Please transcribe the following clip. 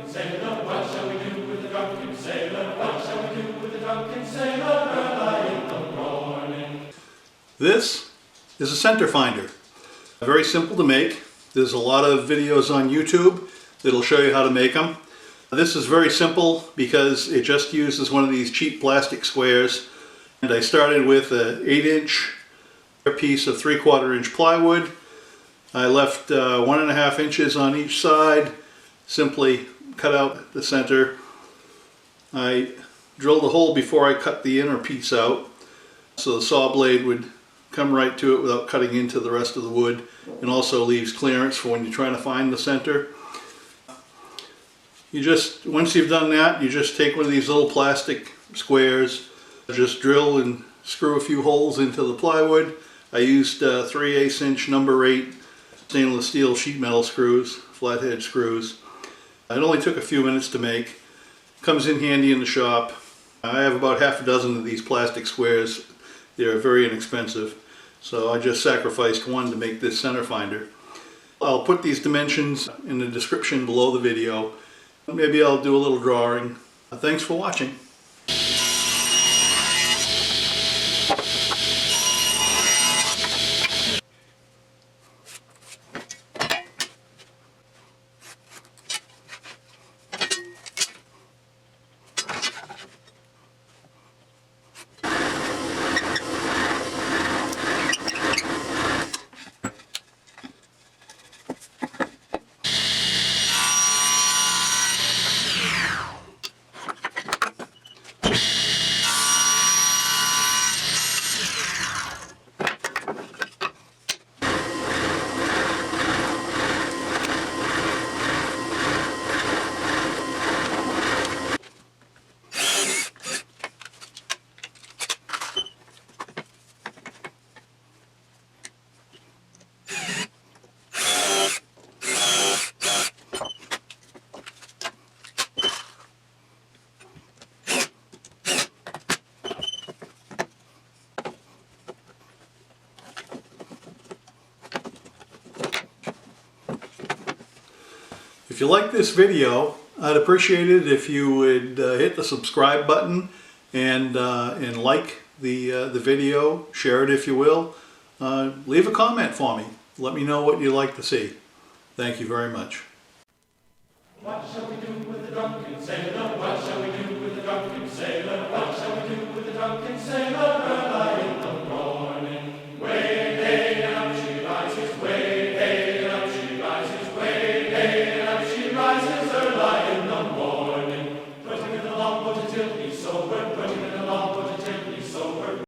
drunken sailor? What shall we do with the drunken sailor? What shall we do with the drunken sailor early in the morning? This is a center finder. Very simple to make. There's a lot of videos on YouTube that'll show you how to make them. This is very simple because it just uses one of these cheap plastic squares. And I started with an 8-inch piece of 3/4 inch plywood. I left 1.5 inches on each side. Simply cut out the center. I drilled a hole before I cut the inner piece out so the saw blade would come right to it without cutting into the rest of the wood, and also leaves clearance for when you're trying to find the center. Once you've done that, you just take one of these little plastic squares, just drill and screw a few holes into the plywood. I used 3/8 inch number 8 stainless steel sheet metal screws, flathead screws. It only took a few minutes to make. Comes in handy in the shop. I have about half a dozen of these plastic squares. They're very inexpensive, so I just sacrificed one to make this center finder. I'll put these dimensions in the description below the video. Maybe I'll do a little drawing. Thanks for watching. If you like this video, I'd appreciate it if you would hit the subscribe button and like the video. Share it if you will. Leave a comment for me. Let me know what you'd like to see. Thank you very much. What shall we do with the drunken sailor? What shall we do with the drunken sailor? What shall we do with the drunken sailor?